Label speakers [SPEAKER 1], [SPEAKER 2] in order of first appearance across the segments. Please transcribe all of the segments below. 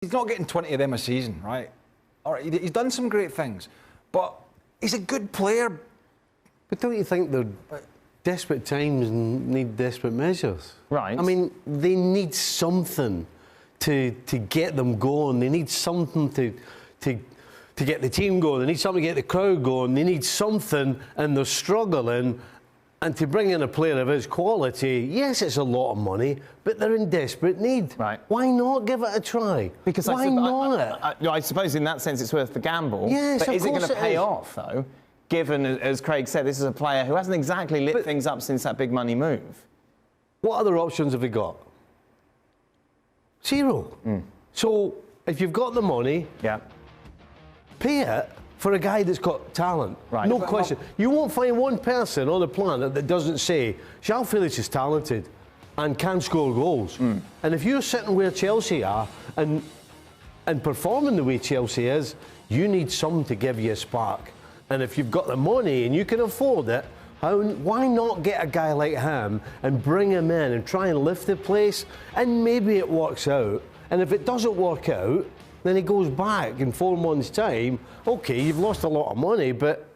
[SPEAKER 1] He's not getting 20 of them a season, right? All right, he's done some great things, but he's a good player.
[SPEAKER 2] But don't you think they're desperate times need desperate measures?
[SPEAKER 3] Right.
[SPEAKER 2] I mean, they need something to get them going. They need something to get the team going. They need something to get the crowd going. They need something, and they're struggling. And to bring in a player of his quality, yes, it's a lot of money, but they're in desperate need.
[SPEAKER 3] Right.
[SPEAKER 2] Why not give it a try?
[SPEAKER 3] Because
[SPEAKER 2] why not?
[SPEAKER 3] I suppose in that sense it's worth the gamble.
[SPEAKER 2] Yes,
[SPEAKER 3] but
[SPEAKER 2] of
[SPEAKER 3] is it
[SPEAKER 2] course
[SPEAKER 3] going to pay off, though, given, as Craig said, this is a player who hasn't exactly lit things up since that big money move?
[SPEAKER 2] What other options have they got? Zero. So if you've got the money, pay it for a guy that's got talent.
[SPEAKER 3] Right.
[SPEAKER 2] No question. You won't find one person on the planet that doesn't say, Jaoa Felix is talented and can score goals. And if you're sitting where Chelsea are and performing the way Chelsea is, you need someone to give you a spark. And if you've got the money and you can afford it, why not get a guy like him and bring him in and try and lift the place? And maybe it works out. And if it doesn't work out, then he goes back in 4 months' time. OK, you've lost a lot of money, but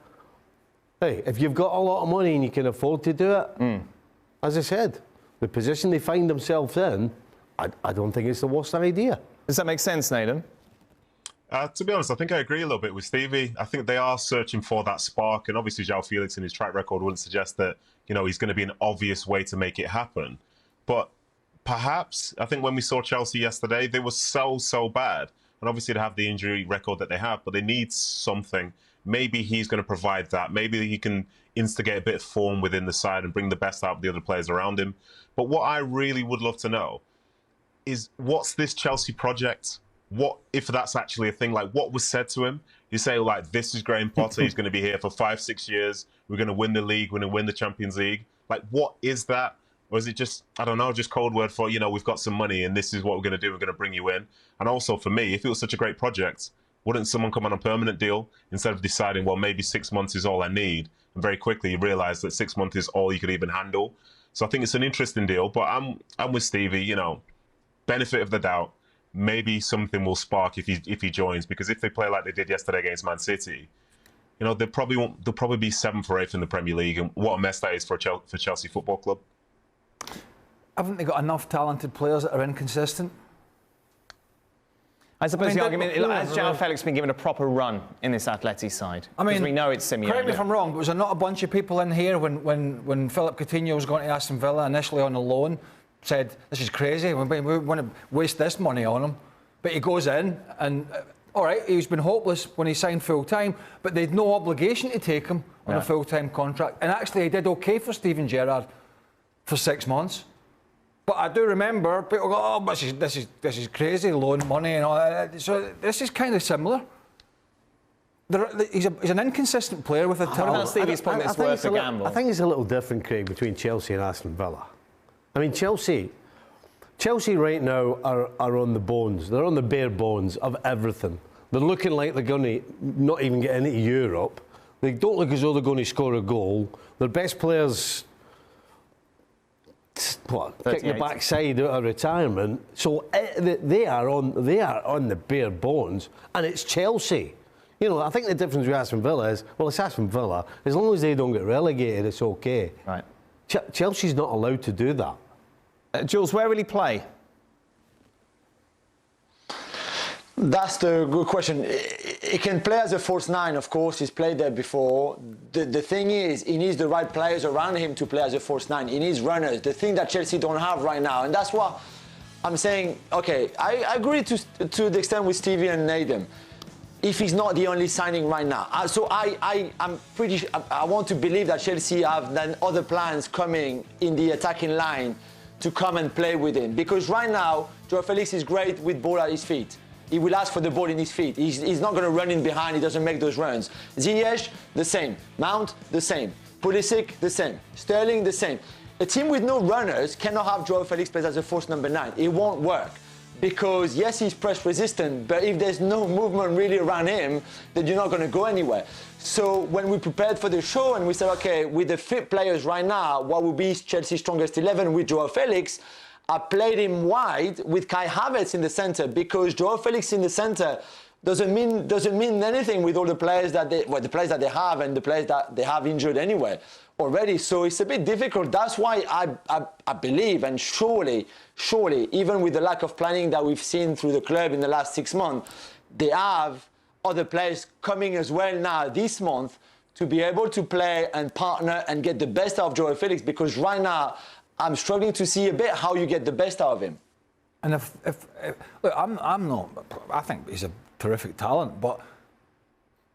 [SPEAKER 2] hey, if you've got a lot of money and you can afford to do it, as I said, the position they find themselves in, I don't think it's the worst idea.
[SPEAKER 3] Does that make sense, Nathan?
[SPEAKER 4] To be honest, I think I agree a little bit with Stevie. I think they are searching for that spark, and obviously Jaoa Felix in his track record wouldn't suggest that, you know, he's going to be an obvious way to make it happen. But perhaps, I think when we saw Chelsea yesterday, they were so bad. And obviously they have the injury record that they have, but they need something. Maybe he's going to provide that. Maybe he can instigate a bit of form within the side and bring the best out of the other players around him. But what I really would love to know is, what's this Chelsea project? What if that's actually a thing? Like, what was said to him? You say, like, this is Graham Potter. He's going to be here for 5-6 years. We're going to win the league. We're going to win the Champions League. Like, what is that? Or is it just, I don't know, just code word for, you know, we've got some money and this is what we're going to do. We're going to bring you in. And also for me, if it was such a great project, wouldn't someone come on a permanent deal instead of deciding, well, maybe 6 months is all I need? And very quickly you realise that 6 months is all you could even handle. So I think it's an interesting deal. But I'm with Stevie, you know, benefit of the doubt. Maybe something will spark if he joins, because if they play like they did yesterday against Man City, you know, they'll probably be 7th or 8th in the Premier League, and what a mess that is for Chelsea Football Club.
[SPEAKER 1] Haven't they got enough talented players that are inconsistent?
[SPEAKER 3] I suppose the argument, has Jaoa Felix been given a proper run in this Atleti side?
[SPEAKER 1] I mean,
[SPEAKER 3] because we know it's Simeone.
[SPEAKER 1] Correct me if I'm wrong, but was there not a bunch of people in here when Philip Coutinho was going to Aston Villa initially on a loan, said, this is crazy, we want to waste this money on him? But he goes in and, all right, he's been hopeless when he signed full-time, but they had no obligation to take him on a full-time contract. And actually, he did OK for Steven Gerrard for 6 months. But I do remember people go, oh, but this is crazy, loan money and all that. So this is kind of similar. He's an inconsistent player with a talent.
[SPEAKER 3] What about Stevie's point that it's worth a gamble?
[SPEAKER 2] I think it's a little different, Craig, between Chelsea and Aston Villa. I mean, Chelsea right now are on the bones. They're on the bare bones of everything. They're looking like they're going to not even get into Europe. They don't look as though they're going to score a goal. Their best players, kick the backside out of retirement. So they are on the bare bones, and it's Chelsea. You know, I think the difference with Aston Villa is, well, it's Aston Villa. As long as they don't get relegated, it's okay.
[SPEAKER 3] Right.
[SPEAKER 2] Chelsea's not allowed to do that.
[SPEAKER 3] Jules, where will he play?
[SPEAKER 5] That's the good question. He can play as a false nine, of course. He's played there before. The thing is, he needs the right players around him to play as a false nine. He needs runners, the thing that Chelsea don't have right now. And that's what I'm saying. OK, I agree to the extent with Stevie and Nathan, if he's not the only signing right now. So I'm pretty sure, I want to believe that Chelsea have then other plans coming in the attacking line to come and play with him. Because right now, Jaoa Felix is great with ball at his feet. He will ask for the ball in his feet. He's not going to run in behind. He doesn't make those runs. Ziyech, the same. Mount, the same. Pulisic, the same. Sterling, the same. A team with no runners cannot have Jaoa Felix play as a false number 9. It won't work. Because, yes, he's press resistant, but if there's no movement really around him, then you're not going to go anywhere. So when we prepared for the show and we said, OK, with the fit players right now, what would be Chelsea's strongest 11 with Jaoa Felix? I played him wide with Kai Havertz in the centre because Jaoa Felix in the centre doesn't mean anything with all the players that they have and the players that they have injured anyway already. So it's a bit difficult. That's why I believe, and surely, even with the lack of planning that we've seen through the club in the last 6 months, they have other players coming as well now this month to be able to play and partner and get the best out of Jaoa Felix, because right now I'm struggling to see a bit how you get the best out of him.
[SPEAKER 1] And if look, I'm not. I think he's a terrific talent, but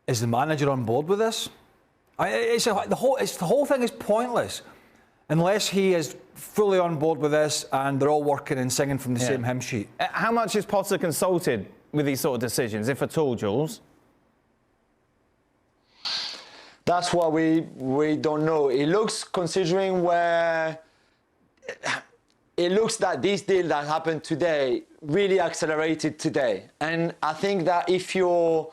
[SPEAKER 1] is the manager on board with this? The whole thing is pointless unless he is fully on board with this and they're all working and singing from the same hymn sheet.
[SPEAKER 3] How much is Potter consulted with these sort of decisions, if at all, Jules?
[SPEAKER 5] That's what we don't know. It looks, considering where it looks that this deal that happened today really accelerated today. And I think that if you're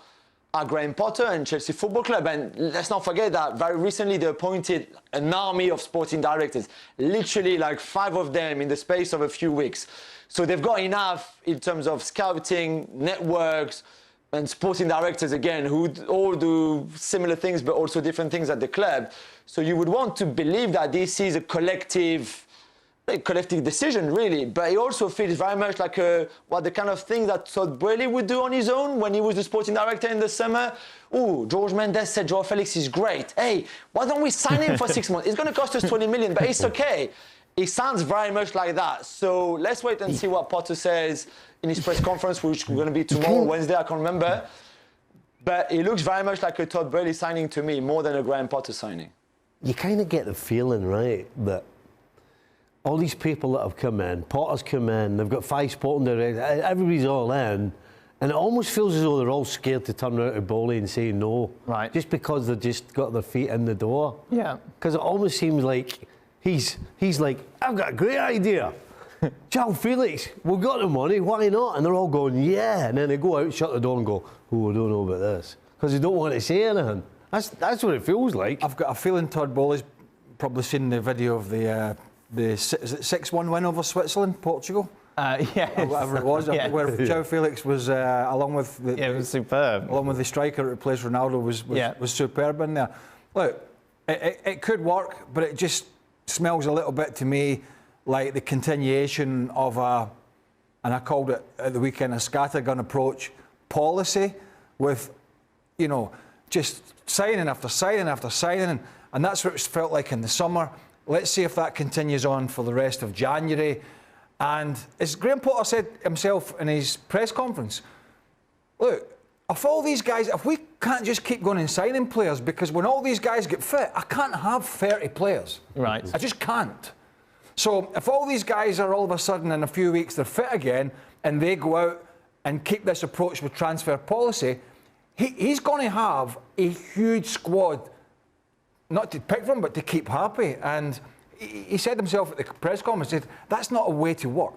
[SPEAKER 5] Graham Potter and Chelsea Football Club, and let's not forget that very recently they appointed an army of sporting directors, literally like 5 of them in the space of a few weeks. So they've got enough in terms of scouting, networks, and sporting directors, again, who all do similar things but also different things at the club. So you would want to believe that this is a collective decision, really. But it also feels very much like the kind of thing that Todd Boehly would do on his own when he was the sporting director in the summer. Oh, George Mendes said Jaoa Felix is great. Hey, why don't we sign him for 6 months? It's going to cost us 20 million, but it's okay. It sounds very much like that. So let's wait and see what Potter says in his press conference, which is going to be tomorrow, Wednesday, I can't remember. But it looks very much like a Todd Boehly signing to me, more than a Graham Potter signing.
[SPEAKER 2] You kind of get the feeling, right, that all these people that have come in, Potter's come in, they've got 5 sporting directors, everybody's all in, and it almost feels as though they're all scared to turn around to Boehly and say no.
[SPEAKER 3] Right.
[SPEAKER 2] Just because they've just got their feet in the door.
[SPEAKER 3] Yeah.
[SPEAKER 2] Because it almost seems like he's like, I've got a great idea. Jaoa Felix, we've got the money, why not? And they're all going, yeah. And then they go out, shut the door and go, oh, I don't know about this. Because they don't want to say anything. That's what it feels like.
[SPEAKER 1] I've got a feeling Todd Boehly's probably seen the video of the 6-1 win over Switzerland, Portugal.
[SPEAKER 3] Yeah,
[SPEAKER 1] whatever it was,
[SPEAKER 3] yeah.
[SPEAKER 1] where Jaoa Felix was along with the,
[SPEAKER 3] it was superb.
[SPEAKER 1] Along with the striker that replaced Ronaldo was superb in there. Look, it could work, but it just smells a little bit to me like the continuation of and I called it at the weekend, a scattergun approach policy with, just signing after signing after signing, and that's what it felt like in the summer. Let's see if that continues on for the rest of January. And as Graham Potter said himself in his press conference, look, if all these guys, if we can't just keep going and signing players, because when all these guys get fit, I can't have 30 players.
[SPEAKER 3] Right.
[SPEAKER 1] I just can't. So if all these guys are all of a sudden in a few weeks they're fit again and they go out and keep this approach with transfer policy, he's going to have a huge squad, not to pick from, but to keep happy. And he said himself at the press conference, he said, that's not a way to work.